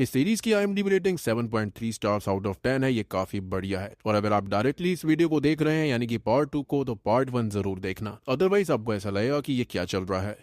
इस सीरीज की IMDb rating 7.3 stars out of 10 है। ये काफी बढ़िया है। और अगर आप डायरेक्टली इस वीडियो को देख रहे हैं यानी कि पार्ट 2 को, तो पार्ट 1 जरूर देखना, अदरवाइज आपको ऐसा लगेगा कि ये क्या चल रहा है।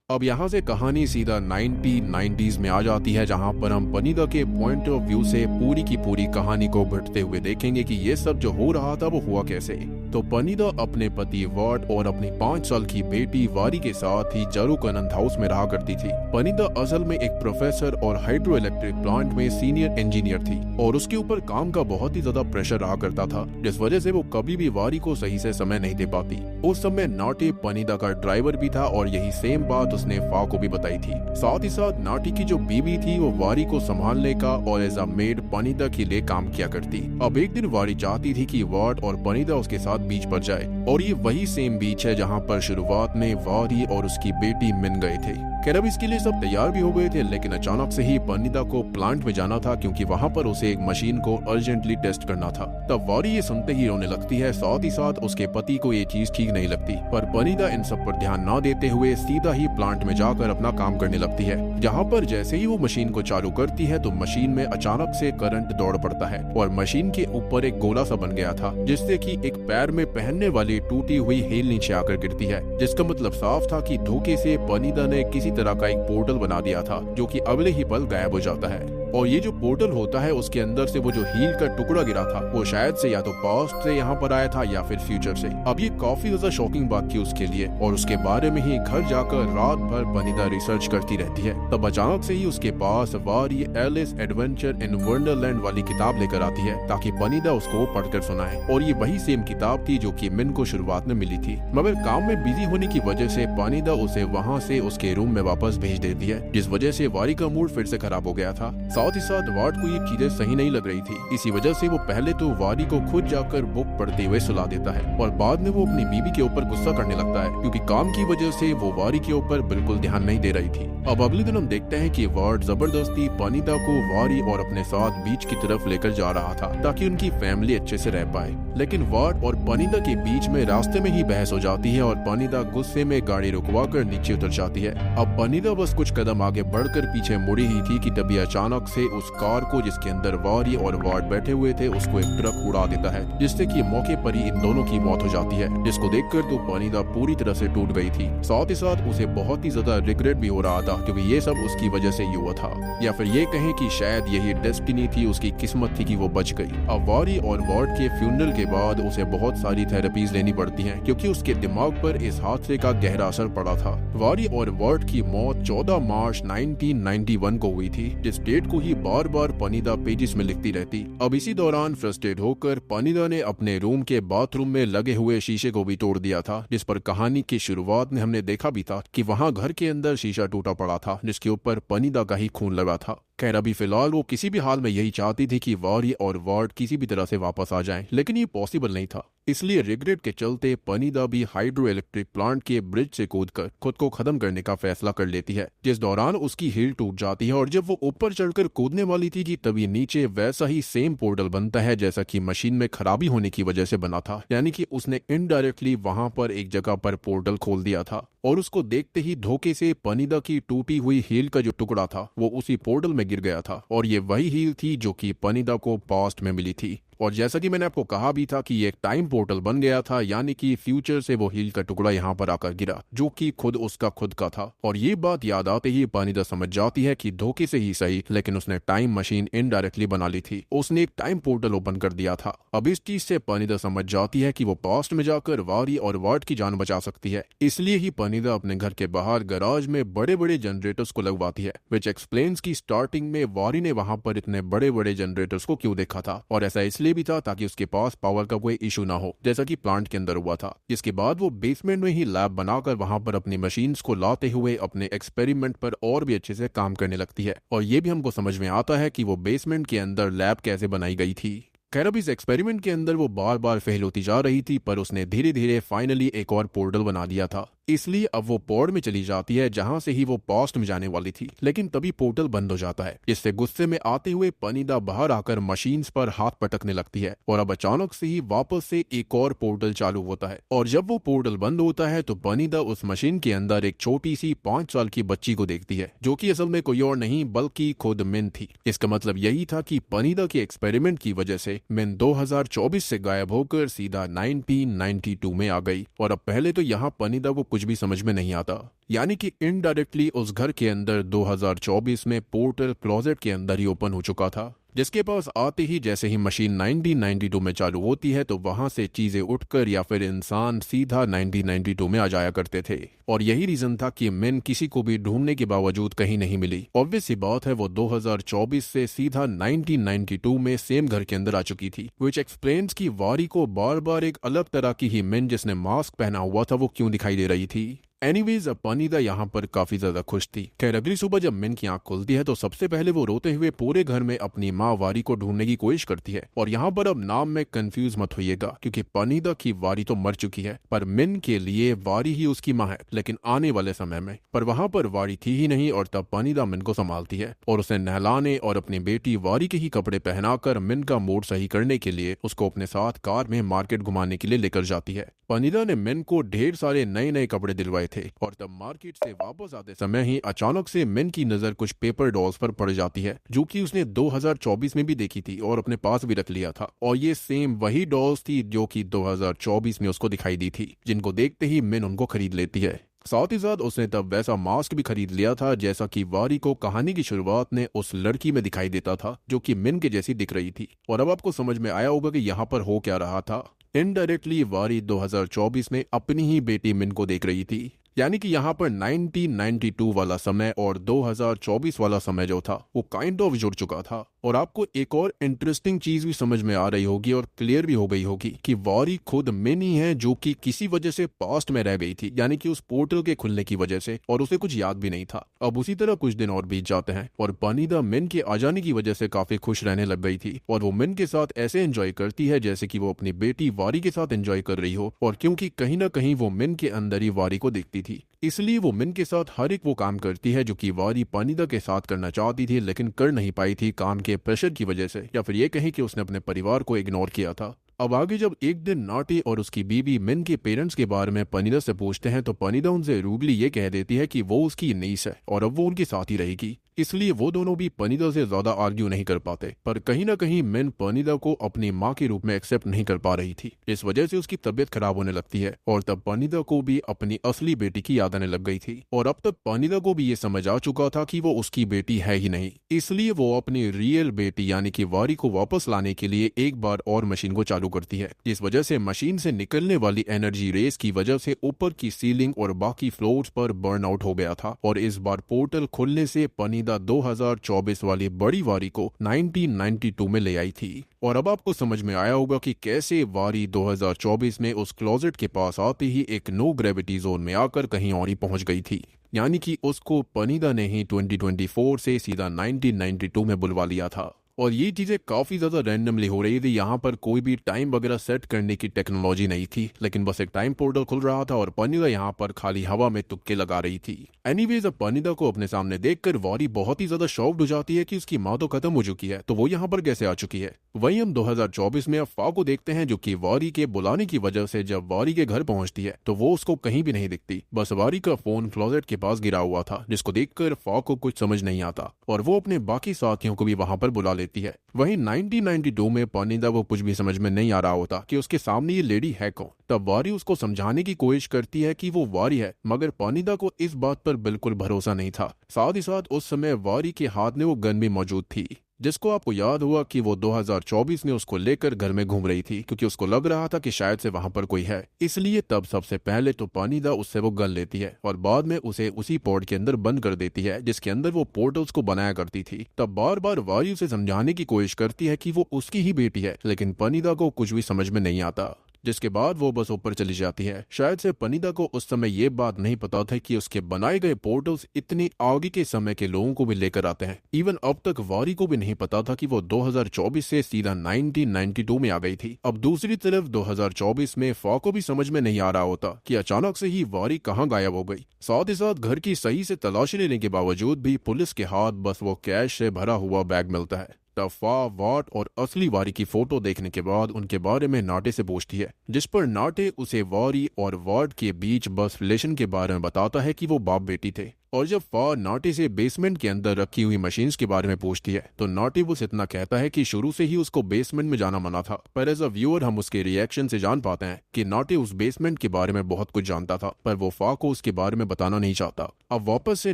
अब यहाँ से कहानी सीधा 1990s में आ जाती है, जहाँ पर हम पनीदा के पॉइंट ऑफ व्यू से पूरी की पूरी कहानी को बढ़ते हुए देखेंगे कि ये सब जो हो रहा था वो हुआ कैसे। तो पनीदा अपने पति वॉट और अपनी 5 साल की बेटी वारी के साथ ही जरूकनंद हाउस में रहा करती थी। पनीदा असल में एक प्रोफेसर और हाइड्रो इलेक्ट्रिक प्लांट में सीनियर इंजीनियर थी और उसके ऊपर काम का बहुत ही ज्यादा प्रेशर रहा करता था, जिस वजह से वो कभी भी वारी को सही से समय नहीं दे पाती। उस समय नाटी पनीदा का ड्राइवर भी था और यही सेम बात उसने फा को भी बताई थी। साथ ही साथ नाटी की जो बीवी थी वो वारी को संभालने का और एज अ मेड पनीदा के लिए काम किया करती। अब एक दिन वारी चाहती थी कि वॉट और पनीदा उसके साथ बीच पर जाए, और ये वही सेम बीच है जहाँ पर शुरुआत में वारी और उसकी बेटी मिल गए थे। खैर अब इसके लिए सब तैयार भी हो गए थे, लेकिन अचानक से ही पनीदा को प्लांट में जाना था क्योंकि वहाँ पर उसे एक मशीन को अर्जेंटली टेस्ट करना था। तब वारी ये सुनते ही रोने लगती है। साथ ही साथ उसके पति को ये चीज ठीक नहीं लगती, पर पनीदा इन सब पर ध्यान न देते हुए सीधा ही प्लांट में जाकर अपना काम करने लगती है। जहाँ पर जैसे ही वो मशीन को चालू करती है तो मशीन में अचानक से करंट दौड़ पड़ता है और मशीन के ऊपर एक गोला सा बन गया था, जिससे कि एक पैर में पहनने वाली टूटी हुई हील नीचे आकर गिरती है, जिसका मतलब साफ था कि धोखे से पनीदा ने किसी तरह का एक पोर्टल बना दिया था, जो कि अगले ही पल गायब हो जाता है। और ये जो पोर्टल होता है उसके अंदर से वो जो हील का टुकड़ा गिरा था वो शायद से या तो पास्ट से यहाँ पर आया था या फिर फ्यूचर से। अब ये काफी ज्यादा शॉकिंग बात थी उसके लिए, और उसके बारे में ही घर जाकर रात भर पनीदा रिसर्च करती रहती है। तब अचानक से ही उसके पास वारी एलिस एडवेंचर इन वंडरलैंड वाली किताब लेकर आती है ताकि पनीदा उसको पढ़कर सुनाए। और ये वही सेम किताब थी जो कि मिन को शुरुआत में मिली थी, मगर काम में बिजी होने की वजह से पनीदा उसे वहाँ से उसके रूम में वापस भेज देती है, जिस वजह से वारी का मूड फिर से खराब हो गया था। साथ ही साथ वार्ड को ये चीजें सही नहीं लग रही थी। इसी वजह से वो पहले तो वारी को खुद जाकर बुक पढ़ते हुए सुला देता है और बाद में वो अपनी बीवी के ऊपर गुस्सा करने लगता है क्योंकि काम की वजह से वो वारी के ऊपर बिल्कुल ध्यान नहीं दे रही थी। अब अगले दिन हम देखते हैं कि वार्ड जबरदस्ती पनीदा को वारी और अपने साथ बीच की तरफ लेकर जा रहा था ताकि उनकी फैमिली अच्छे से रह पाए, लेकिन वार्ड और पनीदा के बीच में रास्ते में ही बहस हो जाती है और पनीदा गुस्से में गाड़ी रुकवा कर नीचे उतर जाती है। अब पनीदा बस कुछ कदम आगे बढ़कर पीछे मुड़ी ही थी कि तभी अचानक से उस कार को जिसके अंदर वारी और वार्ड बैठे हुए थे उसको एक ट्रक उड़ा देता है, जिससे कि मौके पर ही इन दोनों की मौत हो जाती है, जिसको देखकर तो पनीदा पूरी तरह से टूट गई थी। साथ ही साथ उसे बहुत ही ज्यादा रिग्रेट भी हो रहा था क्योंकि ये सब उसकी वजह से ही हुआ था, या फिर ये कहें कि शायद यही डेस्टिनी थी, उसकी किस्मत थी कि वो बच गई। अब वारी और वार्ड के फ्यूनरल के बाद उसे बहुत सारी थेरेपीज लेनी पड़ती हैं क्योंकि उसके दिमाग पर इस हादसे का गहरा असर पड़ा था। वारी और वार्ड की मौत 14 मार्च 1991 को हुई थी, जिस डेट को ही बार बार पनीदा पेजेस में लिखती रहती। अब इसी दौरान फ्रस्ट्रेट होकर पनीदा ने अपने रूम के बाथरूम में लगे हुए शीशे को भी तोड़ दिया था, जिस पर कहानी की शुरुआत में हमने देखा भी था कि वहां घर के अंदर शीशा टूटा पड़ा था जिसके ऊपर पनीदा का ही खून लगा था। खैर अभी फिलहाल वो किसी भी हाल में यही चाहती थी कि वारी और वार्ड किसी भी तरह से वापस आ जाएं, लेकिन ये पॉसिबल नहीं था। इसलिए रिग्रेट के चलते पनीदा भी हाइड्रो इलेक्ट्रिक प्लांट के ब्रिज से कूदकर खुद को खत्म करने का फैसला कर लेती है, जिस दौरान उसकी हील टूट जाती है और जब वो ऊपर चढ़कर कूदने वाली थी कि तभी नीचे वैसा ही सेम पोर्टल बनता है जैसा कि मशीन में खराबी होने की वजह से बना था, यानी कि उसने इनडायरेक्टली वहां पर एक जगह पर पोर्टल खोल दिया था। और उसको देखते ही धोखे से पनीदा की टूटी हुई हील का जो टुकड़ा था वो उसी पोर्टल में गिर गया था, और ये वही हील थी जो कि पनीदा को पास्ट में मिली थी। और जैसा कि मैंने आपको कहा भी था कि ये एक टाइम पोर्टल बन गया था, यानी कि फ्यूचर से वो हील का टुकड़ा यहाँ पर आकर गिरा जो कि खुद उसका खुद का था। और ये बात याद आते ही पनीदा समझ जाती है कि धोखे से ही सही, लेकिन उसने टाइम मशीन इनडायरेक्टली बना ली थी, उसने एक टाइम पोर्टल ओपन कर दिया था। अब इस चीज से पनीदा समझ जाती है कि वो पास्ट में जाकर वारी और वार्ड की जान बचा सकती है। इसलिए ही पनीदा अपने घर के बाहर गराज में बड़े बड़े जनरेटर्स को लगवाती है, विच एक्सप्लेन्स की स्टार्टिंग में वारी ने वहां पर इतने बड़े बड़े जनरेटर्स को क्यों देखा था, और ऐसा इसलिए भी था ताकि उसके पास पावर का कोई इशू ना हो, जैसा कि प्लांट के अंदर हुआ था। जिसके बाद वो बेसमेंट में ही लैब बनाकर वहां पर अपनी मशीन्स को लाते हुए अपने एक्सपेरिमेंट पर और भी अच्छे से काम करने लगती है, और ये भी हमको समझ में आता है कि वो बेसमेंट के अंदर लैब कैसे बनाई गई थी। खैर अब इस एक्सपेरिमेंट के अंदर वो बार बार फेल होती जा रही थी, पर उसने धीरे धीरे फाइनली एक और पोर्टल बना दिया था। इसलिए अब वो पोर्ट में चली जाती है जहाँ से ही वो पास्ट में जाने वाली थी, लेकिन तभी पोर्टल बंद हो जाता है। इससे गुस्से में आते हुए पनीदा बाहर आकर मशीन्स पर हाथ पटकने लगती है और अब अचानक से ही वापस से एक और पोर्टल चालू होता है। और जब वो पोर्टल बंद होता है तो पनीदा उस मशीन के अंदर एक छोटी सी 5 साल की बच्ची को देखती है, जो कि असल में कोई और नहीं बल्कि खुद मिन थी। इसका मतलब यही था कि पनीदा के एक्सपेरिमेंट की वजह से मिन 2024 से गायब होकर सीधा 1992 में आ गई। और अब पहले तो यहाँ पनीदा को कुछ भी समझ में नहीं आता, यानी कि इनडायरेक्टली उस घर के अंदर 2024 में पोर्टल क्लोजेट के अंदर ही ओपन हो चुका था, जिसके पास आते ही जैसे ही मशीन 1992 में चालू होती है तो वहां से चीजें उठकर या फिर इंसान सीधा 1992 में आ जाया करते थे। और यही रीजन था कि मिन किसी को भी ढूंढने के बावजूद कहीं नहीं मिली। ऑब्वियस सी बात है वो 2024 से सीधा 1992 में सेम घर के अंदर आ चुकी थी, विच एक्सप्लेन्स कि वारी को बार बार एक अलग तरह की ही मिन जिसने मास्क पहना हुआ था वो क्यों दिखाई दे रही थी। एनीवेज अब पनीदा यहाँ पर काफी ज्यादा खुश थी। खैर अगली सुबह जब मिन की आंख खुलती है तो सबसे पहले वो रोते हुए पूरे घर में अपनी माँ वारी को ढूंढने की कोशिश करती है। और यहाँ पर अब नाम में कंफ्यूज मत होइएगा, क्योंकि पनीदा की वारी तो मर चुकी है, पर मिन के लिए वारी ही उसकी माँ है, लेकिन आने वाले समय में। पर वहाँ पर वारी थी ही नहीं और तब पनीदा मिन को संभालती है और उसे नहलाने और अपनी बेटी वारी के ही कपड़े पहनाकर मिन का मूड सही करने के लिए उसको अपने साथ कार में मार्केट घुमाने के लिए लेकर जाती है। पनीदा ने मिन को ढेर सारे नए नए कपड़े दिलवाए थे और तब मार्केट से वापस आते समय ही अचानक से मिन की नजर कुछ पेपर डॉल्स पर पड़ जाती है, जो कि उसने 2024 में भी देखी थी और अपने पास भी रख लिया था। और ये सेम वही डॉल्स थी जो कि 2024 में उसको दिखाई दी थी, जिनको देखते ही मिन उनको खरीद लेती है। साथ ही साथ उसने तब वैसा मास्क भी खरीद लिया था जैसा कि वारी को कहानी की शुरुआत में उस लड़की में दिखाई देता था, जो कि मिन के जैसी दिख रही थी। और अब आपको समझ में आया होगा कि यहाँ पर हो क्या रहा था। इनडायरेक्टली वारी 2024 में अपनी ही बेटी मिन को देख रही थी, यानी कि यहाँ पर 1992 वाला समय और 2024 वाला समय जो था वो काइंड ऑफ जुड़ चुका था। और आपको एक और इंटरेस्टिंग चीज भी समझ में आ रही होगी और क्लियर भी हो गई होगी कि वारी खुद मिन ही है, जो कि किसी वजह से पास्ट में रह गई थी, यानी कि उस पोर्टल के खुलने की वजह से, और उसे कुछ याद भी नहीं था। अब उसी तरह कुछ दिन और बीत जाते हैं और पनीदा मिन के आ जाने की वजह से काफी खुश रहने लग गई थी और वो मिन के साथ ऐसे एंजॉय करती है जैसे कि वो अपनी बेटी वारी के साथ एंजॉय कर रही हो। और क्योंकि कहीं ना कहीं वो मिन के अंदर ही वारी को देखती थी, इसलिए वो मिन के साथ हर एक वो काम करती है जो कि वारी पनीदा के साथ करना चाहती थी, लेकिन कर नहीं पाई थी काम के प्रेशर की वजह से, या फिर ये कहें कि उसने अपने परिवार को इग्नोर किया था। अब आगे जब एक दिन नाटी और उसकी बीबी मिन के पेरेंट्स के बारे में पनीदा से पूछते हैं तो पनीदा उनसे रूडली ये कह देती है कि वो उसकी नीस है और अब वो उनके साथ ही रहेगी। इसलिए वो दोनों भी पनीदा से ज्यादा आर्ग्यू नहीं कर पाते, पर कहीं ना कहीं मिन पनीदा को अपनी माँ के रूप में एक्सेप्ट नहीं कर पा रही थी। इस वजह से उसकी तबीयत खराब होने लगती है और तब पनीदा को भी अपनी असली बेटी की याद आने लग गई थी। और अब तक पनीदा को भी ये समझ आ चुका था कि वो उसकी बेटी है ही नहीं, इसलिए वो अपनी रियल बेटी यानी कि वारी को वापस लाने के लिए एक बार और मशीन को चालू करती है, जिस वजह से मशीन से निकलने वाली एनर्जी रेस की वजह से ऊपर की सीलिंग और बाकी फ्लोर्स पर बर्न आउट हो गया था। और इस बार पोर्टल खुलने से पनीदा 2024 वाली बड़ी वारी को 1992 में ले आई थी। और अब आपको समझ में आया होगा कि कैसे वारी 2024 में उस क्लोजेट के पास आते ही एक नो ग्रेविटी जोन में आकर कहीं और ही पहुंच गई थी, यानी कि उसको पनीदा ने ही 2024 से सीधा 1992 में बुलवा लिया था। और ये चीजें काफी ज्यादा रैंडमली हो रही थी, यहाँ पर कोई भी टाइम वगैरह सेट करने की टेक्नोलॉजी नहीं थी, लेकिन बस एक टाइम पोर्टल खुल रहा था और पनीदा यहाँ पर खाली हवा में तुक्के लगा रही थी। एनीवेज अब पनीदा को अपने सामने देखकर वारी बहुत ही ज्यादा शॉक्ड हो जाती है कि उसकी माँ तो खत्म हो चुकी है, तो वो यहाँ पर कैसे आ चुकी है। वहीं हम 2024 में अब फा को देखते हैं, जो कि वारी के बुलाने की वजह से जब वारी के घर पहुंचती है तो वो उसको कहीं भी नहीं दिखती, बस वारी का फोन क्लोजेट के पास गिरा हुआ था, जिसको देखकर फा को कुछ समझ नहीं आता और वो अपने बाकी साथियों को भी वहां पर बुला लेती है। वहीं 1992 में पनीदा को कुछ भी समझ में नहीं आ रहा होता कि उसके सामने ये लेडी है कौन। तब वारी उसको समझाने की कोशिश करती है कि वो वारी है, मगर पनीदा को इस बात पर बिल्कुल भरोसा नहीं था। साथ ही साथ उस समय वारी के हाथ में वो गन भी मौजूद थी, जिसको आपको याद हुआ कि वो 2024 में उसको लेकर घर में घूम रही थी, क्योंकि उसको लग रहा था कि शायद से वहां पर कोई है। इसलिए तब सबसे पहले तो पनीदा उससे वो गन लेती है और बाद में उसे उसी पोर्ट के अंदर बंद कर देती है जिसके अंदर वो पोर्टल्स को बनाया करती थी। तब बार बार वारी उसे समझाने की कोशिश करती है कि वो उसकी ही बेटी है, लेकिन पनीदा को कुछ भी समझ में नहीं आता। जिसके बाद वो बस ऊपर चली जाती है। शायद से पनीदा को उस समय ये बात नहीं पता था कि उसके बनाए गए पोर्टल्स इतनी आगे के समय के लोगों को भी लेकर आते हैं। इवन अब तक वारी को भी नहीं पता था कि वो 2024 से सीधा 1992 में आ गई थी। अब दूसरी तरफ 2024 में फॉ को भी समझ में नहीं आ रहा होता कि अचानक से ही वारी कहाँ गायब हो गई। साथ ही साथ घर की सही से तलाशी लेने के बावजूद भी पुलिस के हाथ बस वो कैश से भरा हुआ बैग मिलता है। तब फा वाट और असली वारी की फोटो देखने के बाद उनके बारे में नाटे से पूछती है, जिस पर नाटे उसे वारी और वाट के बीच बस रिलेशन के बारे में बताता है कि वो बाप बेटी थे। और जब फा नाटे से बेसमेंट के अंदर रखी हुई मशीन्स के बारे में पूछती है तो नाटे उसे इतना कहता है कि शुरू से ही उसको बेसमेंट में जाना मना था। पर एज अ व्यूअर हम उसके रिएक्शन से जान पाते हैं कि नाटे उस बेसमेंट के बारे में बहुत कुछ जानता था, पर वो फा को उसके बारे में बताना नहीं चाहता। अब वापस से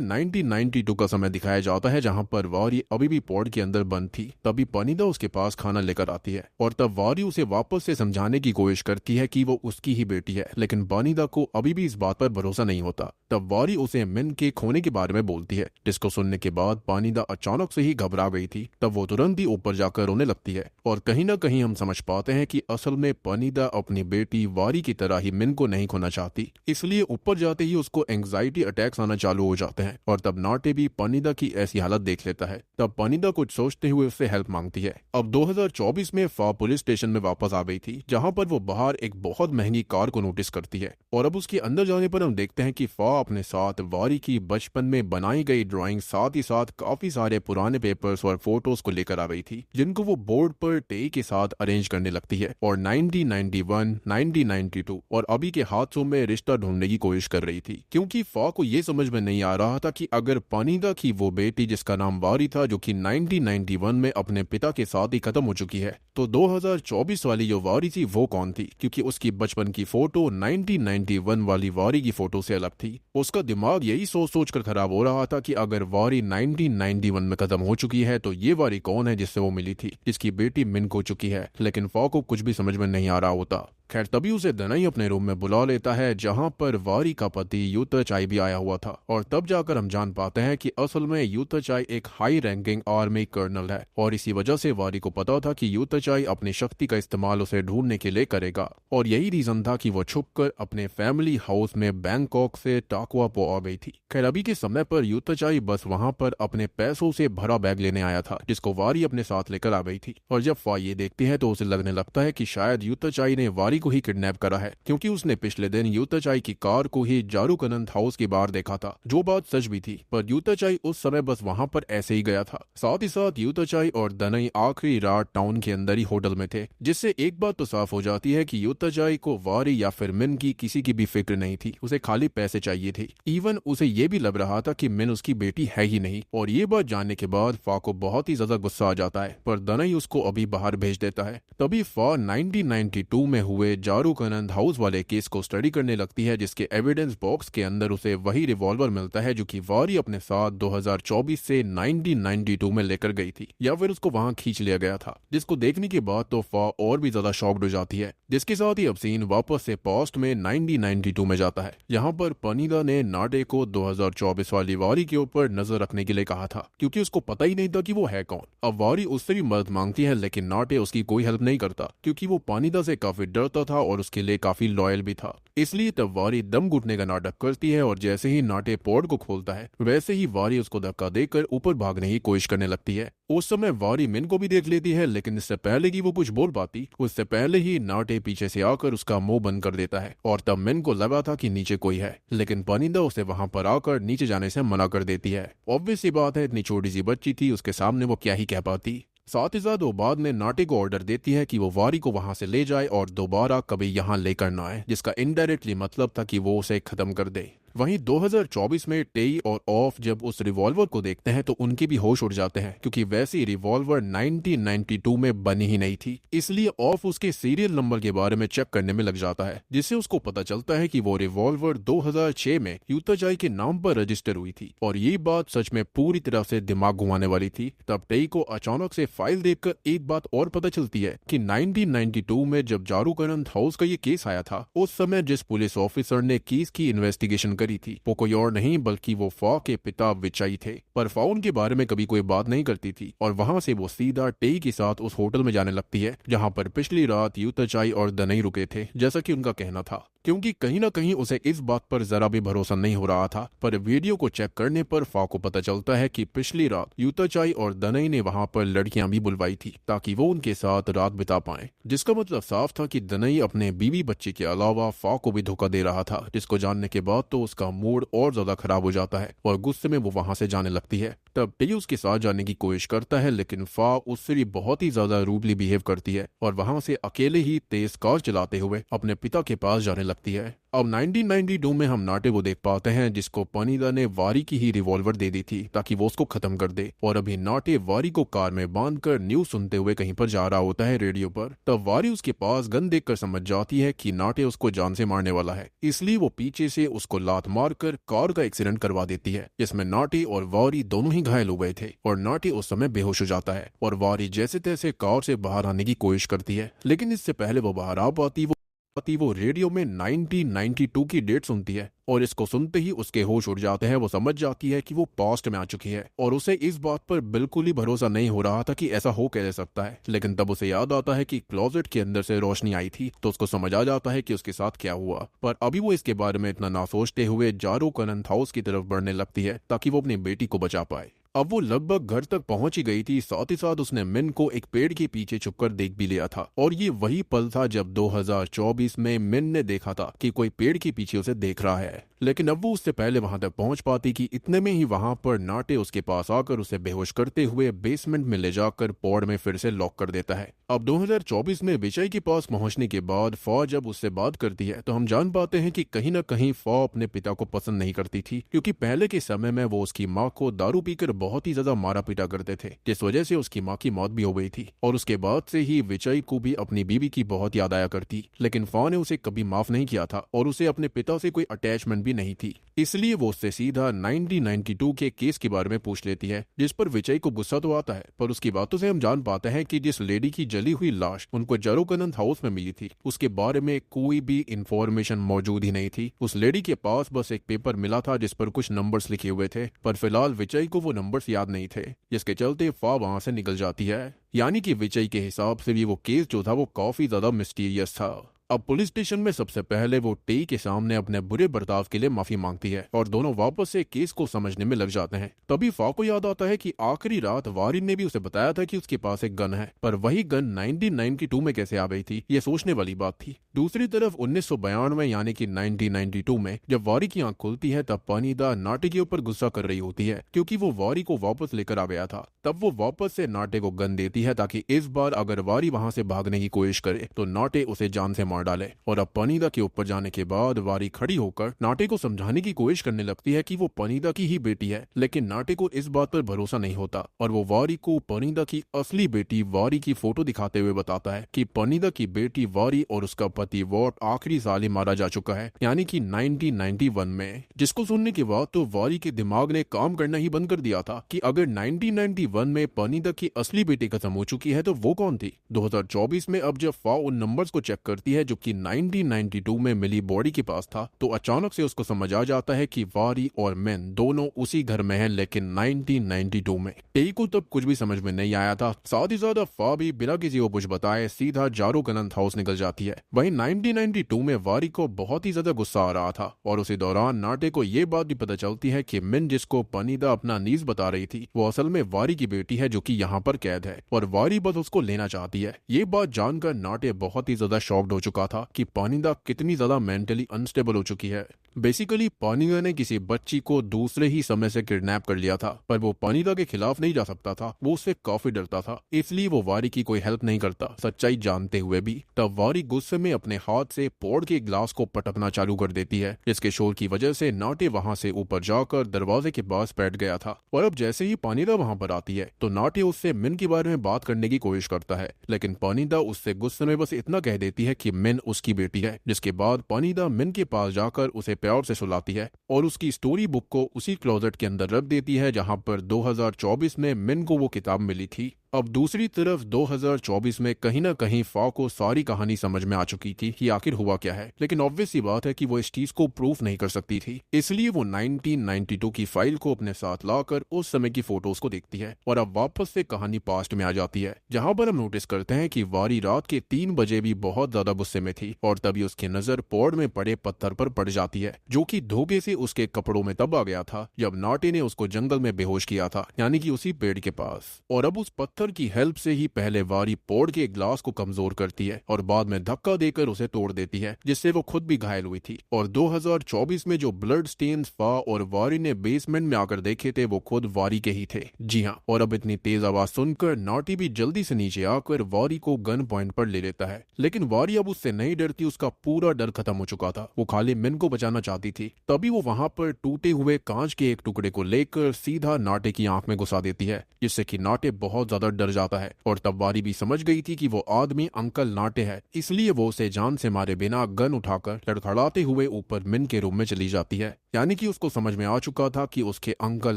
1992 का समय दिखाया जाता है जहाँ पर वारी अभी भी पॉड के अंदर बंद थी। तभी पनीदा उसके पास खाना लेकर आती है और तब वारी उसे वापस से समझाने की कोशिश करती है कि वो उसकी ही बेटी है, लेकिन पनीदा को अभी भी इस बात पर भरोसा नहीं होता। तब वारी उसे मिन के खोने के बारे में बोलती है, जिसको सुनने के बाद पनीदा अचानक से ही घबरा गई थी। तब वो तुरंत ही ऊपर जाकर रोने लगती है और कहीं ना कहीं हम समझ पाते हैं कि असल में पनीदा अपनी बेटी वारी की तरह ही मिन को नहीं खोना चाहती, इसलिए ऊपर जाते ही उसको एंग्जाइटी अटैक्स आना चालू हो जाते हैं। और तब नाटे भी पनीदा की ऐसी हालत देख लेता है। तब पनीदा कुछ सोचते हुए उससे हेल्प मांगती है। अब 2024 में फा पुलिस स्टेशन में वापस आ गई थी, जहाँ पर वो बाहर एक बहुत महंगी कार को नोटिस करती है और अब उसके अंदर जाने पर हम देखते हैं कि फा अपने साथ वारी की बचपन में बनाई गई ड्राइंग, साथ ही साथ काफी सारे पुराने पेपर्स और फोटोज को लेकर आ गई थी, जिनको वो बोर्ड पर टे के साथ अरेंज करने लगती है और 1991, 1992 और अभी के हादसों में रिश्ता ढूंढने की कोशिश कर रही थी। क्योंकि फा को ये समझ में नहीं आ रहा था कि अगर पनीदा की वो बेटी जिसका नाम वारी था, जो कि 1991 में अपने पिता के साथ ही खत्म हो चुकी है, तो 2024 वाली जो वारी थी वो कौन थी, क्योंकि उसकी बचपन की फोटो 1991 वाली वारी की फोटो से अलग थी। उसका दिमाग यही सोच सोच कर खराब हो रहा था कि अगर वारी 1991 में खत्म हो चुकी है तो ये वारी कौन है जिससे वो मिली थी, जिसकी बेटी मिन हो चुकी है। लेकिन फा को कुछ भी समझ में नहीं आ रहा होता। खैर तभी उसे दनाई अपने रूम में बुला लेता है, जहां पर वारी का पति यूता चाई भी आया हुआ था। और तब जाकर हम जान पाते हैं कि असल में यूता चाई एक हाई रैंकिंग आर्मी कर्नल है और इसी वजह से वारी को पता था कि यूता चाई अपनी शक्ति का इस्तेमाल उसे ढूंढने के लिए करेगा और यही रीजन था कि वो छुपकर अपने फैमिली हाउस में बैंकॉक से टाकुआपो आ गई थी। खैर अभी के समय पर यूता चाई बस वहां पर अपने पैसों से भरा बैग लेने आया था, जिसको वारी अपने साथ लेकर आ गई थी। और जब फा ये देखती है तो उसे लगने लगता है कि शायद यूता चाई ने वारी को ही किडनैप करा है, क्योंकि उसने पिछले दिन यूता चाई की कार को ही जारूकनंद हाउस के बाहर देखा था, जो बात सच भी थी। पर यूता चाई उस समय बस वहां पर ऐसे ही गया था। साथ ही साथ यूता चाई और दनई आखिरी रात टाउन के अंदर ही होटल में थे, जिससे एक बात तो साफ हो जाती है कि यूता चाई को वारी या फिर मिन की किसी की भी फिक्र नहीं थी, उसे खाली पैसे चाहिए थे। इवन उसे ये भी लग रहा था कि मिन उसकी बेटी है ही नहीं। और ये बात जानने के बाद फा को बहुत ही ज्यादा गुस्सा आ जाता है, पर दनई उसको अभी बाहर भेज देता है। तभी फा 1992 में हुए जारूकनंद हाउस वाले केस को स्टडी करने लगती है, जिसके एविडेंस बॉक्स के अंदर उसे वही रिवॉल्वर मिलता है जो कि वारी अपने साथ 2024 से 1992 में लेकर गई थी, या फिर उसको वहां खींच लिया गया था। जिसको देखने के बाद तो फा और भी ज्यादा शॉक्ड हो जाती है। जिसके साथ ही अब सीन वापस से पास्ट में 1992 में जाता है, यहाँ पर पनीदा ने नाटे को 2024 वाली वारी के ऊपर नजर रखने के लिए कहा था, क्योंकि उसको पता ही नहीं था कि वो है कौन। अब वारी उससे भी मदद मांगती है, लेकिन नाटे उसकी कोई हेल्प नहीं करता, क्योंकि वो पनीदा से काफी डरता था और उसके लिए काफी लॉयल भी था। इसलिए तब वारी दम घुटने का नाटक करती है और जैसे ही नाटे पोर्ट को खोलता है, वैसे ही वारी उसको धक्का देकर ऊपर भागने की कोशिश करने लगती है। उस समय वारी मिन को भी देख लेती है, लेकिन इससे पहले कि वो कुछ बोल पाती, उससे पहले ही नाटे पीछे से आकर उसका मुंह बंद कर देता है। और तब मिन को लगा था कि नीचे कोई है, लेकिन पनीदा उसे वहां पर आकर नीचे जाने से मना कर देती है। ऑब्वियस सी बात है, इतनी छोटी सी बच्ची थी, उसके सामने वो क्या ही कह पाती। साथ ही साथ वो बाद में नाटे को ऑर्डर देती है कि वो वारी को वहां से ले जाए और दोबारा कभी यहाँ लेकर ना आए, जिसका इनडायरेक्टली मतलब था कि वो उसे खत्म कर दे। वहीं 2024 में टेई और ऑफ जब उस रिवॉल्वर को देखते हैं तो उनके भी होश उड़ जाते हैं, क्योंकि वैसी रिवॉल्वर 1992 में बनी ही नहीं थी। इसलिए ऑफ उसके सीरियल नंबर के बारे में चेक करने में लग जाता है, जिससे उसको पता चलता है कि वो रिवॉल्वर 2006 में यूता चाई के नाम पर रजिस्टर हुई थी। और ये बात सच में पूरी तरह से दिमाग घुमाने वाली थी। तब टेई को अचानक से फाइल देखकर एक बात और पता चलती है कि 1992 में जब जारूकनंद हाउस का ये केस आया था, उस समय जिस पुलिस ऑफिसर ने केस की इन्वेस्टिगेशन करी रही थी वो कोई और नहीं बल्कि वो फॉ के पिता विचई थे। पर फॉ उनके बारे में कभी कोई बात नहीं करती थी और वहां से वो सीधा टेई के साथ उस होटल में जाने लगती है जहां पर पिछली रात यूताचाई और दनई रुके थे, जैसा कि उनका कहना था। क्योंकि कहीं ना कहीं उसे इस बात पर जरा भी भरोसा नहीं हो रहा था, पर वीडियो को चेक करने पर फॉ को पता चलता है कि पिछली रात यूताचाई और दनई ने वहां पर लड़कियां भी बुलवाई थी ताकि वो उनके साथ रात बिता पाए, जिसका मतलब साफ था कि दनई अपने बीवी बच्चे के अलावा फॉ को भी धोखा दे रहा था। जिसको जानने के बाद तो उसका मूड और ज्यादा खराब हो जाता है और गुस्से में वो वहां से जाने लगती है। तब टेई उसके साथ जाने की कोशिश करता है लेकिन फॉ उससे भी बहुत ही ज्यादा रूडली बिहेव करती है और वहां से अकेले ही तेज कार चलाते हुए अपने पिता के पास जाने लगती है। अब 1992 में हम नाटे को देख पाते हैं जिसको पनीदा ने वारी की ही रिवॉल्वर दे दी थी ताकि वो उसको खत्म कर दे, और अभी नाटे वारी को कार में बांधकर न्यूज सुनते हुए कहीं पर जा रहा होता है रेडियो पर। तब वारी उसके पास गन देखकर समझ जाती है कि नाटे उसको जान से मारने वाला है, इसलिए वो पीछे से उसको लात मारकर कार का एक्सीडेंट करवा देती है जिसमें नाटे और वारी दोनों ही घायल हो गए थे और नाटे उस समय बेहोश हो जाता है और वारी जैसे तैसे कार से बाहर आने की कोशिश करती है। लेकिन इससे पहले वो बाहर आ पाती वो रेडियो में 1992 की डेट सुनती है और इसको सुनते ही उसके होश उड़ जाते हैं। वो समझ जाती है कि वो पास्ट में आ चुकी है और उसे इस बात पर बिल्कुल ही भरोसा नहीं हो रहा था कि ऐसा हो कैसे सकता है। लेकिन तब उसे याद आता है कि क्लोजेट के अंदर से रोशनी आई थी तो उसको समझ आ जाता है कि उसके साथ क्या हुआ। पर अभी वो इसके बारे में इतना ना सोचते हुए जारो कनंत हाउस की तरफ बढ़ने लगती है ताकि वो अपनी बेटी को बचा पाए। अब वो लगभग घर तक पहुंच ही गई थी, साथ ही साथ उसने मिन को एक पेड़ के पीछे छुपकर देख भी लिया था और ये वही पल था जब 2024 में मिन ने देखा था कि कोई पेड़ के पीछे उसे देख रहा है। लेकिन अब वो उससे पहले वहां तक पहुंच पाती कि इतने में ही वहां पर नाटे उसके पास आकर उसे बेहोश करते हुए बेसमेंट में ले जाकर पॉड में फिर से लॉक कर देता है। अब 2024 में विजय के पास पहुंचने के बाद फॉ जब उससे बात करती है तो हम जान पाते हैं कि कहीं ना कहीं फॉ अपने पिता को पसंद नहीं करती थी, क्योंकि पहले के समय में वो उसकी माँ को दारू पीकर बहुत ही ज्यादा मारा पीटा करते थे, जिस वजह से उसकी माँ की मौत भी हो गई थी और उसके बाद से ही विजय को भी अपनी बीवी की बहुत याद आया करती। लेकिन फॉ ने उसे कभी माफ नहीं किया था और उसे अपने पिता से कोई अटैचमेंट भी नहीं थी, इसलिए वो उससे सीधा 1992 के केस के बारे में पूछ लेती है, जिस पर विजय को गुस्सा तो आता है। पर उसकी बातों से हम जान पाते हैं कि जिस लेडी की जली हुई लाश उनको जारो कनंत हाउस में मिली थी उसके बारे में कोई भी इंफॉर्मेशन मौजूद ही नहीं थी। उस लेडी के पास बस एक पेपर मिला था जिस पर कुछ नंबर्स लिखे हुए थे, पर फिलहाल विजय को वो नंबर्स याद नहीं थे, जिसके चलते फॉ वहां से निकल जाती है। यानी कि विजय के हिसाब से भी वो केस जो था वो काफी ज्यादा मिस्टीरियस था। अब पुलिस स्टेशन में सबसे पहले वो टेई के सामने अपने बुरे बर्ताव के लिए माफी मांगती है और दोनों वापस से केस को समझने में लग जाते हैं। तभी फॉ को याद आता है कि आखिरी रात वारिन ने भी उसे बताया था कि उसके पास एक गन है, पर वही गन 1992 में कैसे आ गई थी, ये सोचने वाली बात थी। दूसरी तरफ 1992 यानी कि 1992 में जब वारी की आंख खुलती है तब पनीदा नाटे के ऊपर गुस्सा कर रही होती है क्योंकि वो वारी को वापस लेकर आ गया था। तब वो वापस से नाटे को गन देती है ताकि इस बार अगर वारी वहां से भागने की कोशिश करे तो नाटे उसे जान से मार डाले। और अब पनीदा के ऊपर जाने के बाद वारी खड़ी होकर नाटे को समझाने की कोशिश करने लगती है कि वो पनीदा की ही बेटी है, लेकिन नाटे को इस बात पर भरोसा नहीं होता और वो वारी को पनीदा की असली बेटी वारी की फोटो दिखाते हुए बताता है कि पनीदा की बेटी वारी और उसका पति वॉट आखिरी साल ही मारा जा चुका है, यानी कि 1991 में। जिसको सुनने के बाद तो वारी के दिमाग ने काम करना ही बंद कर दिया था कि अगर 1991 में पनीदा की असली बेटी खत्म हो चुकी है तो वो कौन थी। 2024 में अब जब फॉ उन नंबर्स को चेक करती है जो कि 1992 में मिली बॉडी के पास था तो अचानक से उसको समझ आ जाता है कि वारी और मेन दोनों उसी घर में हैं, लेकिन 1992 में। टेई को तब कुछ भी समझ में नहीं आया था। साथ ही साथ फॉ भी बिना किसी को कुछ बताए सीधा जारो कनंत हाउस निकल जाती है। वहीं 1992 में वारी को बहुत ही ज्यादा गुस्सा आ रहा था और उसी दौरान नाटे को ये बात भी पता चलती है कि मिन जिसको पनीदा अपना नीज बता रही थी वो असल में वारी की बेटी है जो कि यहाँ पर कैद है और वारी बस उसको लेना चाहती है। ये बात जानकर नाटे बहुत ही ज्यादा शॉक्ड हो चुका था कि पनीदा कितनी ज्यादा मेंटली अनस्टेबल हो चुकी है। बेसिकली पनीदा ने किसी बच्ची को दूसरे ही समय से किडनैप कर लिया था, पर वो पनीदा के खिलाफ नहीं जा सकता था, वो उससे काफी डरता था, इसलिए वो वारी की कोई हेल्प नहीं करता सच्चाई जानते हुए भी। तब वारी गुस्से में अपने हाथ से पोर्ड के ग्लास को पटकना चालू कर देती है, जिसके शोर की वजह से नाटे वहां से ऊपर जाकर दरवाजे के पास बैठ गया था। और अब जैसे ही पनीदा वहां पर आती है तो नाटे उससे मिन के बारे में बात करने की कोशिश करता है, लेकिन पनीदा उससे गुस्से में बस इतना कह देती है कि मिन उसकी बेटी है। जिसके बाद पनीदा मिन के पास जाकर उसे प्यार से सुलाती है और उसकी स्टोरी बुक को उसी क्लोजेट के अंदर रख देती है जहां पर 2024 में मिन को वो किताब मिली थी। अब दूसरी तरफ 2024 में कहीं ना कहीं फॉ को सारी कहानी समझ में आ चुकी थी कि आखिर हुआ क्या है, लेकिन ऑब्वियस सी बात है कि वो इस चीज को प्रूफ नहीं कर सकती थी। इसलिए वो 1992 की फाइल को अपने साथ लाकर उस समय की फोटोज को देखती है और अब वापस से कहानी पास्ट में आ जाती है, जहां पर हम नोटिस करते हैं कि वारी रात के 3 बजे भी बहुत ज्यादा गुस्से में थी और तभी उसकी नजर पोर्ड में पड़े पत्थर पर पड़ जाती है, जो कि धोखे से उसके कपड़ों में तब आ गया था जब नाटे ने उसको जंगल में बेहोश किया था, यानी कि उसी पेड़ के पास। और अब उस पत्थर की हेल्प से ही पहले वारी पोर्ड के ग्लास को कमजोर करती है और बाद में धक्का देकर उसे तोड़ देती है, जिससे वो खुद भी घायल हुई थी। और 2024 में जो ब्लड स्टेन्स फा और वारी ने बेसमेंट में आकर देखे थे वो खुद वारी के ही थे। जी हाँ, और अब इतनी तेज आवाज सुनकर नाटी भी जल्दी से नीचे आकर वारी को गन पॉइंट पर ले लेता है, लेकिन वारी अब उससे नहीं डरती, उसका पूरा डर खत्म हो चुका था। वो खाली मिन को बचाना चाहती थी। तभी वो वहां पर टूटे हुए कांच के एक टुकड़े को लेकर सीधा नाटे की आंख में घुसा देती है, जिससे कि नाटे बहुत ज्यादा डर जाता है। और तब वारी भी समझ गई थी कि वो आदमी अंकल नाटे है, इसलिए वो उसे जान से मारे बिना गन उठाकर लड़खड़ाते हुए ऊपर मिन के रूम में चली जाती है। यानी कि उसको समझ में आ चुका था कि उसके अंकल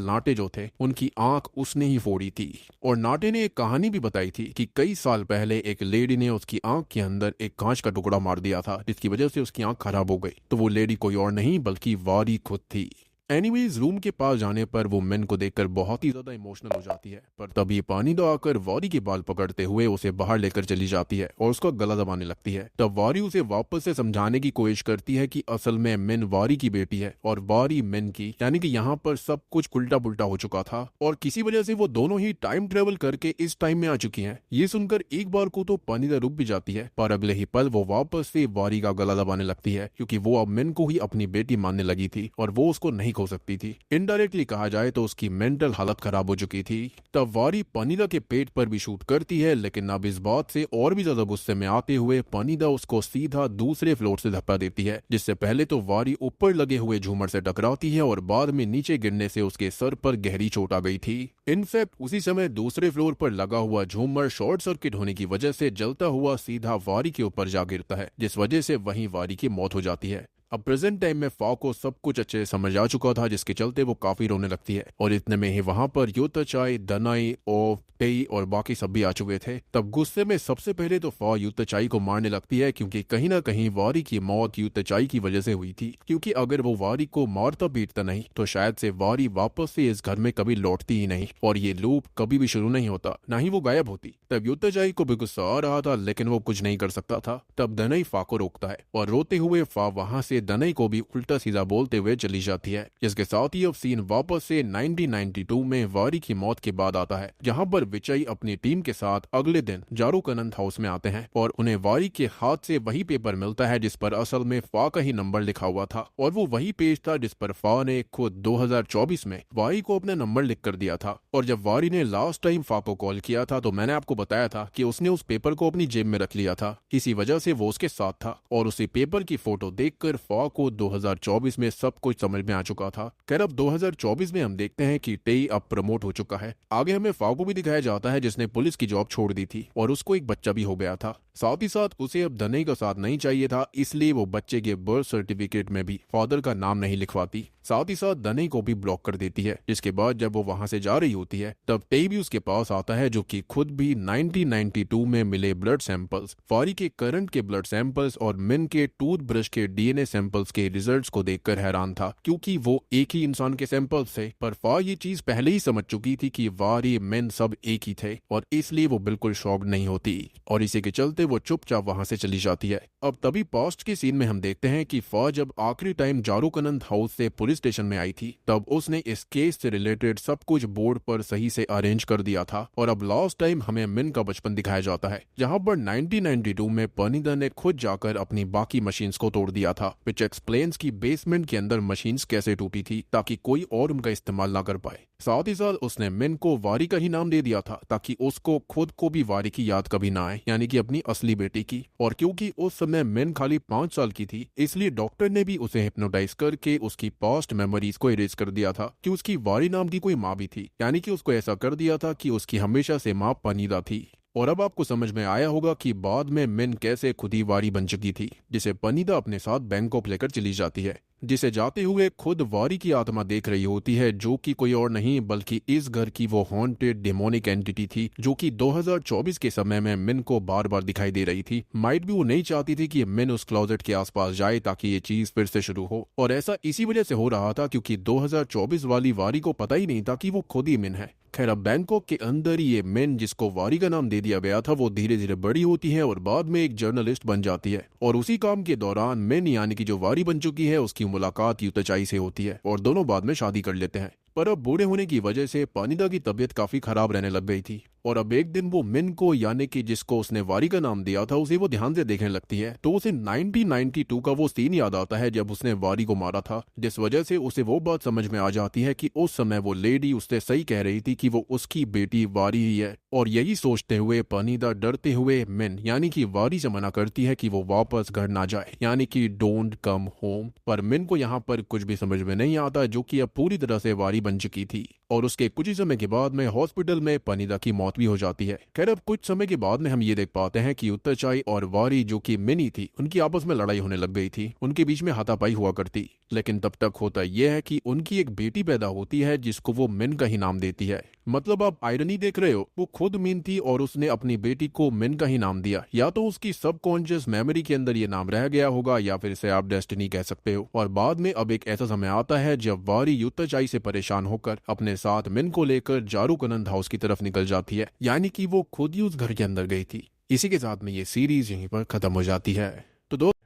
नाटे जो थे उनकी आंख उसने ही फोड़ी थी। और नाटे ने एक कहानी भी बताई थी कि कई साल पहले एक लेडी ने उसकी आंख के अंदर एक कांच का टुकड़ा मार दिया था, जिसकी वजह से उसकी आंख खराब हो गई। तो वो लेडी कोई और नहीं बल्कि वारी खुद थी। एनीवेज, रूम के पास जाने पर वो मिन को देखकर बहुत ही ज्यादा इमोशनल हो जाती है, पर तभी पानी दो आकर वारी के बाल पकड़ते हुए उसे बाहर लेकर चली जाती है और उसका गला दबाने लगती है। तब वारी उसे वापस से समझाने की कोशिश करती है कि असल में मिन वारी की बेटी है और वारी मिन की, यानी कि यहाँ पर सब कुछ उल्टा पुल्टा हो चुका था और किसी वजह से वो दोनों ही टाइम ट्रेवल करके इस टाइम में आ चुकी है। ये सुनकर एक बार को तो पानीदा रुक भी जाती है, पर अगले ही पल वो वापस से वारी का गला दबाने लगती है, क्योंकि वो अब मिन को ही अपनी बेटी मानने लगी थी और वो उसको नहीं खो सकती थी। इनडायरेक्टली कहा जाए तो उसकी मेंटल हालत खराब हो चुकी थी। तब वारी पनीदा के पेट पर भी शूट करती है, लेकिन अब इस बात से और भी ज्यादा गुस्से में आते हुए पनीदा उसको सीधा दूसरे फ्लोर से धक्का देती है, जिससे पहले तो वारी ऊपर लगे हुए झूमर से टकराती है और बाद में नीचे गिरने से उसके सर पर गहरी चोट आ गई थी। इनफैक्ट उसी समय दूसरे फ्लोर पर लगा हुआ झूमर शॉर्ट सर्किट होने की वजह से जलता हुआ सीधा वारी के ऊपर जा गिरता है, जिस वजह से वहीं वारी की मौत हो जाती है। अब प्रेजेंट टाइम में फॉ को सब कुछ अच्छे से समझ आ चुका था, जिसके चलते वो काफी रोने लगती है और इतने में ही वहां पर यूताचाई, दनाई, ओफ, टेई और बाकी सब भी आ चुके थे। तब गुस्से में सबसे पहले तो फॉ यूताचाई को मारने लगती है, क्योंकि कहीं ना कहीं वारी की मौत यूताचाई की वजह से हुई थी, क्योंकि अगर वो वारी को मारता पीटता नहीं तो शायद से वारी वापस से इस घर में कभी लौटती ही नहीं और ये लूप कभी भी शुरू नहीं होता, ना ही वो गायब होती। तब यूताचाई को भी गुस्सा आ रहा था, लेकिन वो कुछ नहीं कर सकता था। तब दनाई फा को रोकता है और रोते हुए फा वहां से दनाई को भी उल्टा सीधा बोलते हुए चली जाती है, जिसके साथ ही अब सीन वापस से 1992 में वारी की मौत के बाद आता है, जहां पर विचई अपनी टीम के साथ अगले दिन जारूकनंद हाउस में आते हैं और उन्हें वारी के हाथ से वही पेपर मिलता है जिस पर असल में फा का ही नंबर लिखा हुआ था, और वो वही पेज था जिस पर फा ने खुद 2024 में वारी को अपना नंबर लिख कर दिया था। और जब वारी ने लास्ट टाइम फा को कॉल किया था तो मैंने आपको बताया था कि उसने उस पेपर को अपनी जेब में रख लिया था, इसी वजह से वो उसके साथ था और उसी पेपर की फोटो देखकर फा को 2024 में सब कुछ समझ में आ चुका था। खैर अब 2024 में हम देखते हैं कि टेई अब प्रमोट हो चुका है। आगे हमें फा को भी दिखाया जाता है जिसने पुलिस की जॉब छोड़ दी थी और उसको एक बच्चा भी हो गया था। साथ ही साथ उसे अब दनाई का साथ नहीं चाहिए था, इसलिए वो बच्चे के बर्थ सर्टिफिकेट में भी फादर का नाम नहीं लिखवाती। साथ ही साथ दनाई को भी ब्लॉक कर देती है। जिसके बाद जब वो वहां से जा रही होती है तब टेई भी उसके पास आता है, जो कि खुद भी 1992 में मिले ब्लड सैंपल्स, फारी के करंट के ब्लड सैंपल्स और मिन के टूथब्रश के डीएनए सैंपल्स के रिजल्ट्स को देखकर हैरान था, क्योंकि वो एक ही इंसान के सैंपल्स थे। पर फा ये चीज पहले ही समझ चुकी थी कि वारी, मिन सब एक ही थे और इसलिए वो बिल्कुल शॉक्ड नहीं होती और इसी के चलते वो चुपचाप वहां से चली जाती है। अब तभी पास्ट के सीन में हम देखते हैं कि फा जब आखिरी टाइम जारूकनंद हाउस से पुलिस स्टेशन में आई थी तब उसने इस केस से रिलेटेड सब कुछ बोर्ड पर सही से अरेंज कर दिया था। और अब लास्ट टाइम हमें मिन का बचपन दिखाया जाता है, जहां पर 1992 में पनीदा ने खुद जाकर अपनी बाकी मशीन्स को तोड़ दिया था, विच एक्सप्लेन्स की बेसमेंट के अंदर मशीन्स कैसे टूटी थी ताकि कोई और उनका इस्तेमाल ना कर पाए। साथ ही साथ उसने मिन को वारी का ही नाम दे दिया था ताकि उसको खुद को भी वारी की याद कभी ना आए, यानी कि अपनी असली बेटी की। और क्योंकि उस समय मिन खाली 5 साल की थी, इसलिए डॉक्टर ने भी उसे हिप्नोटाइज करके उसकी पास्ट मेमोरीज को इरेज कर दिया था कि उसकी वारी नाम की कोई माँ भी थी, यानी कि उसको ऐसा कर दिया था कि उसकी हमेशा से माँ पनीदा थी। और अब आपको समझ में आया होगा कि बाद में मिन कैसे खुद ही वारी बन चुकी थी, जिसे पनीदा अपने साथ बैंकॉक लेकर चली जाती है। जिसे जाते हुए खुद वारी की आत्मा देख रही होती है, जो कि कोई और नहीं बल्कि इस घर की वो हॉन्टेड डेमोनिक एंटिटी थी जो कि 2024 के समय में मिन को बार बार दिखाई दे रही थी। माइट भी वो नहीं चाहती थी कि मिन उस क्लोजेट के आसपास जाए ताकि ये चीज फिर से शुरू हो, और ऐसा इसी वजह से हो रहा था क्योंकि 2024 वाली वारी को पता ही नहीं था कि वो खुद ही मिन है। खैर, अब बैंकॉक के अंदर ही ये मिन, जिसको वारी का नाम दे दिया गया था, वो धीरे धीरे बड़ी होती है और बाद में एक जर्नलिस्ट बन जाती है। और उसी काम के दौरान मिन यानी कि जो वारी बन चुकी है उसकी मुलाकात यूताचाई से होती है और दोनों बाद में शादी कर लेते हैं। पर अब बूढ़े होने की वजह से पानिदा की तबीयत काफी खराब रहने लग गई थी और अब एक दिन वो मिन को, यानी कि जिसको उसने वारी का नाम दिया था, उसे वो ध्यान से देखने लगती है तो उसे 1992 का वो सीन याद आता है जब उसने वारी को मारा था, जिस वजह से उसे वो बात समझ में आ जाती है कि उस समय वो लेडी उससे सही कह रही थी कि वो उसकी बेटी वारी ही है। और यही सोचते हुए पानिदा डरते हुए मिन यानी कि वारी से मना करती है कि वो वापस घर ना जाए, यानी कि डोंट कम होम। पर मिन को यहाँ पर कुछ भी समझ में नहीं आता, जो कि अब पूरी तरह से वारी बन चुकी थी और उसके कुछ ही समय के बाद में हॉस्पिटल में पानिदा की मौत भी हो जाती है। खैर, अब कुछ समय के बाद में हम ये देख पाते हैं कि यूताचाई और वारी, जो कि मिनी थी, उनकी आपस में लड़ाई होने लग गई थी। उनके बीच में हाथापाई हुआ करती, लेकिन तब तक होता यह है कि उनकी एक बेटी पैदा होती है जिसको वो मिन का ही नाम देती है। मतलब आप आयरनी देख रहे हो, वो खुद मिन थी और उसने अपनी बेटी को मिन का ही नाम दिया। या तो उसकी सबकॉन्शियस मेमोरी के अंदर ये नाम रह गया होगा या फिर इसे आप डेस्टिनी कह सकते हो। और बाद में अब एक ऐसा समय आता है जब वारी यूताचाई से परेशान होकर अपने साथ मिन को लेकर जारुकनंद हाउस की तरफ निकल जाती है, यानी कि वो खुद ही उस घर के अंदर गई थी। इसी के साथ में ये सीरीज यहीं पर खत्म हो जाती है।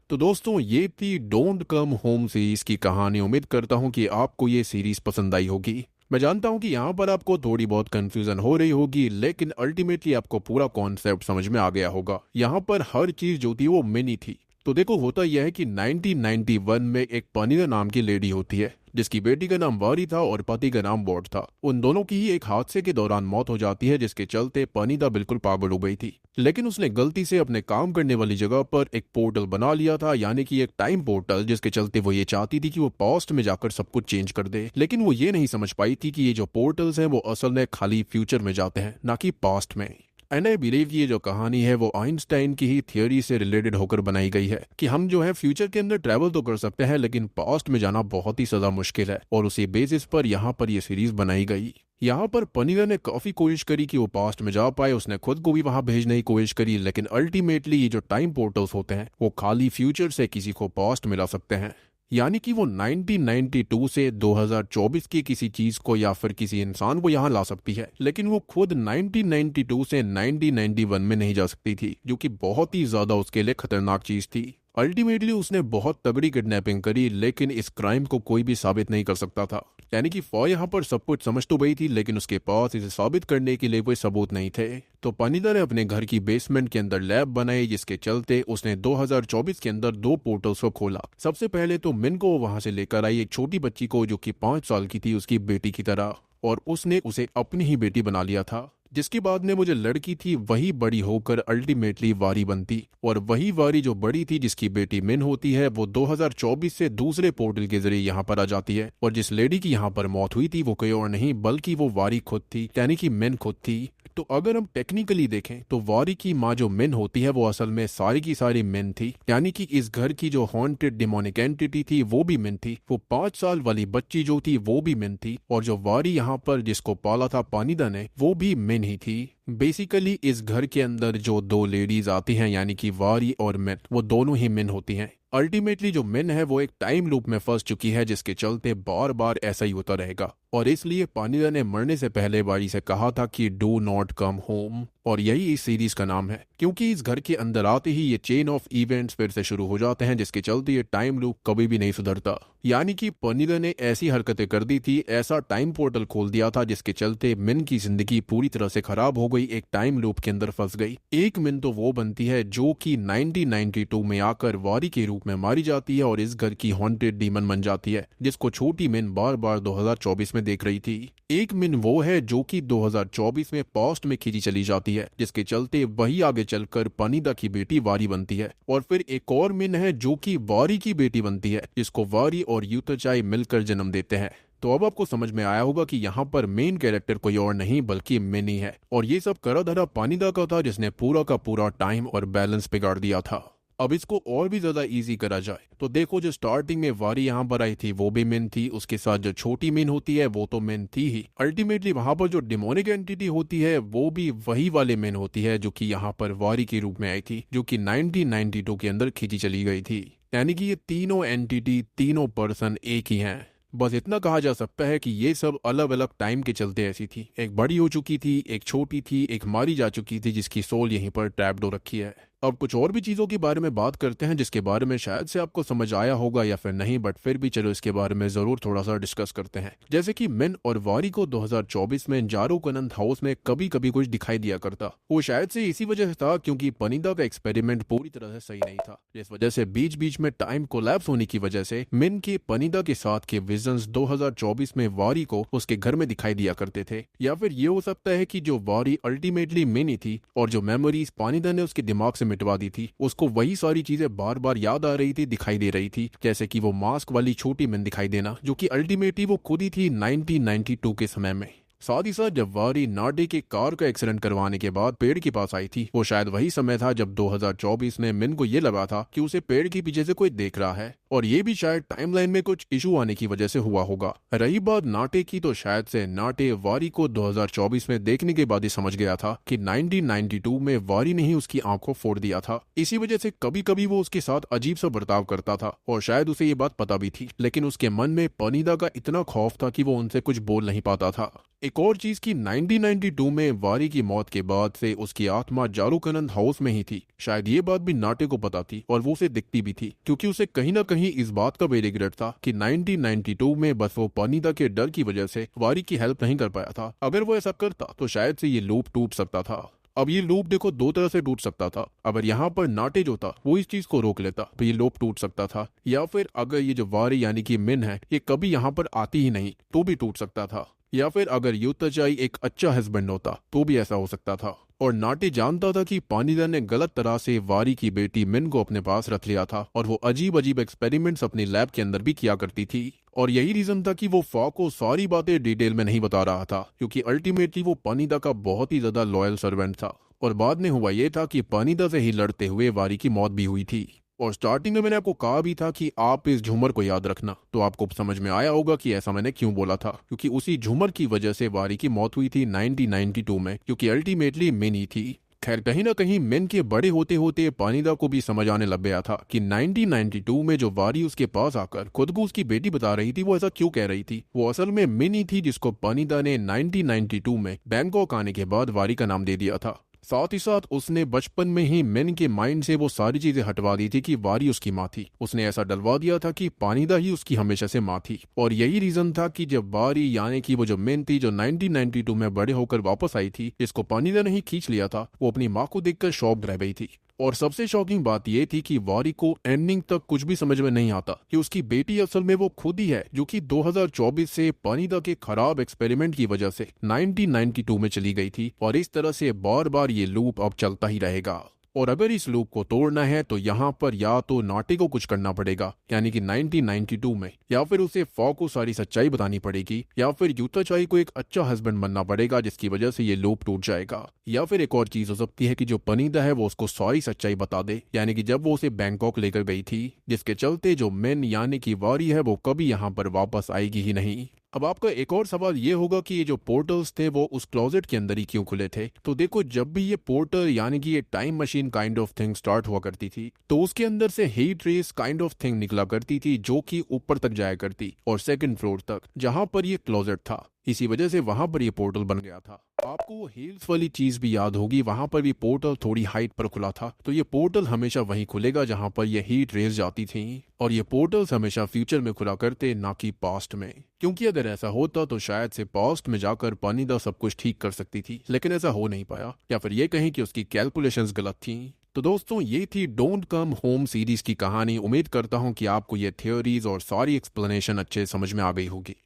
तो दोस्तों, ये थी डोंट कम होम सीरीज की कहानी। उम्मीद करता हूँ कि आपको ये सीरीज पसंद आई होगी। मैं जानता हूँ कि यहाँ पर आपको थोड़ी बहुत कंफ्यूजन हो रही होगी, लेकिन अल्टीमेटली आपको पूरा कॉन्सेप्ट समझ में आ गया होगा। यहाँ पर हर चीज जो थी वो मिनी थी। तो देखो, होता यह है कि 1991 में एक पानिदा नाम की लेडी होती है जिसकी बेटी का नाम वारी था और पति का नाम वॉर्ड था। उन दोनों की ही एक हादसे के दौरान मौत हो जाती है, जिसके चलते पानिदा बिल्कुल पागल हो गई थी। लेकिन उसने गलती से अपने काम करने वाली जगह पर एक पोर्टल बना लिया था, यानी कि एक टाइम पोर्टल, जिसके चलते वो ये चाहती थी कि वो पास्ट में जाकर सब कुछ चेंज कर दे। लेकिन वो ये नहीं समझ पाई थी कि ये जो पोर्टल्स हैं वो असल में खाली फ्यूचर में जाते हैं, ना कि पास्ट में। एंड आई बिलीव ये जो कहानी है वो आइंस्टाइन की ही थियोरी से रिलेटेड होकर बनाई गई है कि हम जो है फ्यूचर के अंदर ट्रैवल तो कर सकते हैं, लेकिन पास्ट में जाना बहुत ही ज्यादा मुश्किल है। और उसी बेसिस पर यहाँ पर ये सीरीज बनाई गई। यहाँ पर पानिदा ने काफी कोशिश करी कि वो पास्ट में जा पाए, उसने खुद को भी वहां भेजने की कोशिश करी, लेकिन अल्टीमेटली ये जो टाइम पोर्टल्स होते हैं वो खाली फ्यूचर से किसी को पास्ट में ला सकते हैं। यानी कि वो 1992 से 2024 की किसी चीज को या फिर किसी इंसान को यहाँ ला सकती है, लेकिन वो खुद 1992 से 1991 में नहीं जा सकती थी, जो कि बहुत ही ज्यादा उसके लिए खतरनाक चीज थी। अल्टीमेटली उसने बहुत तगड़ी किडनैपिंग करी, लेकिन इस क्राइम को कोई भी साबित नहीं कर सकता था। यानी कि फॉ यहाँ पर सब कुछ समझ तो गई थी, लेकिन उसके पास इसे साबित करने के लिए कोई सबूत नहीं थे। तो पानिदा ने अपने घर की बेसमेंट के अंदर लैब बनाई, जिसके चलते उसने 2024 के अंदर 2 पोर्टल्स को खोला। सबसे पहले तो मिन को वहां से लेकर आई एक छोटी बच्ची को, जो कि 5 साल की थी, उसकी बेटी की तरह, और उसने उसे अपनी ही बेटी बना लिया था। जिसके बाद में मुझे लड़की थी वही बड़ी होकर अल्टीमेटली वारी बनती, और वही वारी जो बड़ी थी जिसकी बेटी मिन होती है, वो 2024 से दूसरे पोर्टल के जरिए यहाँ पर आ जाती है। और जिस लेडी की यहाँ पर मौत हुई थी वो कोई और नहीं बल्कि वो वारी खुद थी, यानी कि मिन खुद थी। तो अगर हम टेक्निकली देखें तो वारी की माँ जो मिन होती है वो असल में सारी की सारी मिन थी, यानी कि इस घर की जो हॉन्टेड डिमोनिक एंटिटी थी वो भी मिन थी। वो 5 साल वाली बच्ची जो थी वो भी मिन थी, और जो वारी यहाँ पर जिसको पाला था पानिदा ने वो भी मिन ही थी। बेसिकली इस घर के अंदर जो 2 लेडीज आती हैं, यानी कि वारी और मिन, वो दोनों ही मिन होती हैं। अल्टीमेटली जो मिन है वो एक टाइम लूप में फंस चुकी है, जिसके चलते बार बार ऐसा ही होता रहेगा। और इसलिए पानिदा ने मरने से पहले वारी से कहा था कि डू नॉट कम होम, और यही इस सीरीज का नाम है, क्योंकि इस घर के अंदर आते ही ये चेन ऑफ इवेंट्स फिर से शुरू हो जाते हैं, जिसके चलते ये टाइम लूप कभी भी नहीं सुधरता। यानी कि पानिदा ने ऐसी हरकतें कर दी थी, ऐसा टाइम पोर्टल खोल दिया था, जिसके चलते मिन की जिंदगी पूरी तरह से खराब हो गई, एक टाइम लूप के अंदर फंस गई। एक मिन तो वो बनती है जो कि 1992 में आकर वारी के रूप में मारी जाती है और इस घर की हॉन्टेड डीमन बन जाती है, जिसको छोटी मिन बार बार 2024 में देख रही थी। एक मिन वो है जो कि 2024 में पास्ट में खींची चली जाती है, जिसके चलते वही आगे चलकर पानिदा की बेटी वारी बनती है। और फिर एक और मिन है जो कि वारी की बेटी बनती है, जिसको वारी और यूताचाई मिलकर जन्म देते हैं। तो अब आपको समझ में आया होगा कि यहाँ पर मेन कैरेक्टर कोई और नहीं बल्कि मिन ही है, और ये सब करा धरा पानिदा का था, जिसने पूरा का पूरा टाइम और बैलेंस बिगाड़ दिया था। अब इसको और भी ज्यादा इजी करा जाए तो देखो, जो स्टार्टिंग में वारी यहाँ पर आई थी वो भी मिन थी, उसके साथ जो छोटी मिन होती है वो तो मिन थी ही। अल्टीमेटली वहां पर जो डिमोनिक एंटिटी होती है वो भी वही वाले मिन होती है जो कि यहाँ पर वारी के रूप में आई थी, जो कि 1992 के अंदर खींची चली गई थी। यानी कि ये तीनों एंटिटी, तीनों पर्सन एक ही हैं। बस इतना कहा जा सकता है कि ये सब अलग अलग टाइम के चलते ऐसी थी। एक बड़ी हो चुकी थी, एक छोटी थी, एक मारी जा चुकी थी जिसकी सोल यहीं पर ट्रैप्ड हो रखी है। अब कुछ और भी चीजों के बारे में बात करते हैं जिसके बारे में शायद से आपको समझ आया होगा या फिर नहीं, बट फिर भी चलो इसके बारे में जरूर थोड़ा सा डिस्कस करते हैं। जैसे कि मिन और वारी को 2024 में जारो कनंत हाउस में कभी कभी कुछ दिखाई दिया करता। वो शायद से इसी वजह से था क्योंकि पनीदा का एक्सपेरिमेंट पूरी तरह से सही नहीं था, जिस वजह से बीच बीच में टाइम कोलैप्स होने की वजह से मिन के पनीदा के साथ के विजन्स 2024 में वारी को उसके घर में दिखाई दिया करते थे। या फिर ये हो सकता है कि जो वारी अल्टीमेटली मिन ही थी और जो मेमोरीज पनीदा ने उसके दिमाग से मिटवा दी थी, उसको वही सारी चीजें बार बार याद आ रही थी, दिखाई दे रही थी। जैसे कि वो मास्क वाली छोटी मिन दिखाई देना, जो कि अल्टीमेटली वो खुद ही थी 1992 के समय में। साथ ही साथ जब वारी नाडे के कार का एक्सीडेंट करवाने के बाद पेड़ के पास आई थी, वो शायद वही समय था जब 2024 में मिन को ये लगा था कि उसे पेड़ के पीछे से कोई देख रहा है, और ये भी शायद टाइमलाइन में कुछ इशू आने की वजह से हुआ होगा। रही बात नाटे की, तो शायद से नाटे वारी को 2024 में देखने के बाद ही समझ गया था कि 1992 में वारी ने ही उसकी आंख को फोड़ दिया था। इसी वजह से कभी कभी वो उसके साथ अजीब सा बर्ताव करता था, और शायद उसे ये बात पता भी थी, लेकिन उसके मन में पनीदा का इतना खौफ था कि वो उनसे कुछ बोल नहीं पाता था। एक और चीज की 1992 में वारी की मौत के बाद से उसकी आत्मा जारुकनंद हाउस में ही थी। शायद ये बात भी नाटे को पता थी और वो उसे दिखती भी थी, क्योंकि उसे कहीं ना कहीं इस बात का भी रिग्रेट था कि 1992 में बस वो पनीदा के डर की वजह से वारी की हेल्प नहीं कर पाया था। अगर वो ऐसा करता तो शायद से ये लूप टूट सकता था। अब ये लूप देखो दो तरह से टूट सकता था। अगर यहाँ पर नाटे जो था वो इस चीज को रोक लेता तो ये लूप टूट सकता था, या फिर अगर ये जो वारी यानी कि मिन है ये कभी यहाँ पर आती ही नहीं तो भी टूट सकता था, या फिर अगर युताचाई एक अच्छा हस्बैंड होता तो भी ऐसा हो सकता था। और नाटे जानता था कि पानीदा ने गलत तरह से वारी की बेटी मिन को अपने पास रख लिया था, और वो अजीब अजीब एक्सपेरिमेंट्स अपने लैब के अंदर भी किया करती थी। और यही रीजन था कि वो फॉ को सारी बातें डिटेल में नहीं बता रहा था, क्योंकि अल्टीमेटली वो पानीदा का बहुत ही ज्यादा लॉयल सर्वेंट था। और बाद में हुआ ये था कि पानीदा से ही लड़ते हुए वारी की मौत भी हुई थी। और स्टार्टिंग में मैंने आपको कहा भी था कि आप इस झूमर को याद रखना, तो आपको समझ में आया होगा कि ऐसा मैंने क्यों बोला था, क्योंकि उसी झूमर की वजह से वारी की मौत हुई थी 1992 में, क्योंकि अल्टीमेटली मिन ही थी। खैर कहीं ना कहीं मिन के बड़े होते होते पानीदा को भी समझ आने लग गया था कि 1992 में जो वारी उसके पास आकर खुद को उसकी बेटी बता रही थी वो ऐसा क्यों कह रही थी। वो असल में मिन ही थी जिसको पानीदा ने 1992 में बैंकॉक आने के बाद वारी का नाम दे दिया था। साथ ही साथ उसने बचपन में ही मिन के माइंड से वो सारी चीजें हटवा दी थी कि वारी उसकी माँ थी। उसने ऐसा डलवा दिया था कि पानीदा ही उसकी हमेशा से माँ थी। और यही रीजन था कि जब वारी यानी कि वो जो मिन थी जो 1992 में बड़े होकर वापस आई थी, जिसको पानीदा ने ही खींच लिया था, वो अपनी माँ को देखकर शॉक्ड रह गई थी। और सबसे शॉकिंग बात यह थी कि वारी को एंडिंग तक कुछ भी समझ में नहीं आता कि उसकी बेटी असल में वो खुद ही है, जो कि 2024 से पानीदा के खराब एक्सपेरिमेंट की वजह से 1992 में चली गई थी। और इस तरह से बार बार ये लूप अब चलता ही रहेगा। और अगर इस लूप को तोड़ना है तो यहाँ पर या तो नाटे को कुछ करना पड़ेगा, यानी कि 1992 में, या फिर उसे फॉ को सारी सच्चाई बतानी पड़ेगी, या फिर युताचाई को एक अच्छा हस्बैंड बनना पड़ेगा जिसकी वजह से ये लूप टूट जाएगा। या फिर एक और चीज हो सकती है कि जो पनीदा है वो उसको सारी सच्चाई बता दे, यानी कि जब वो उसे बैंकॉक लेकर गई थी, जिसके चलते जो मिन यानी कि वारी है वो कभी यहाँ पर वापस आएगी ही नहीं। अब आपका एक और सवाल ये होगा कि ये जो पोर्टल्स थे वो उस क्लोजेट के अंदर ही क्यों खुले थे। तो देखो, जब भी ये पोर्टल यानी कि ये time machine kind of thing start हुआ करती थी, तो उसके अंदर से heat rays kind of thing निकला करती थी, जो कि ऊपर तक जाया करती और सेकंड फ्लोर तक, जहां पर ये क्लोजेट था। इसी वजह से वहां पर ये पोर्टल बन गया था। आपको वो हील्स वाली चीज भी याद होगी, वहां पर भी पोर्टल थोड़ी हाइट पर खुला था। तो ये पोर्टल हमेशा वहीं खुलेगा जहां पर ये हीट रेस जाती थी, और ये पोर्टल्स हमेशा फ्यूचर में खुला करते, ना कि पास्ट में। क्योंकि अगर ऐसा होता तो शायद से पास्ट में जाकर पानीदा सब कुछ ठीक कर सकती थी, लेकिन ऐसा हो नहीं पाया, या फिर ये कहें कि उसकी कैलकुलेशंस गलत थी। तो दोस्तों, ये थी डोंट कम होम सीरीज की कहानी। उम्मीद करता हूँ कि आपको ये थ्योरीज और सारी एक्सप्लेनेशन अच्छे समझ में आ गई होगी।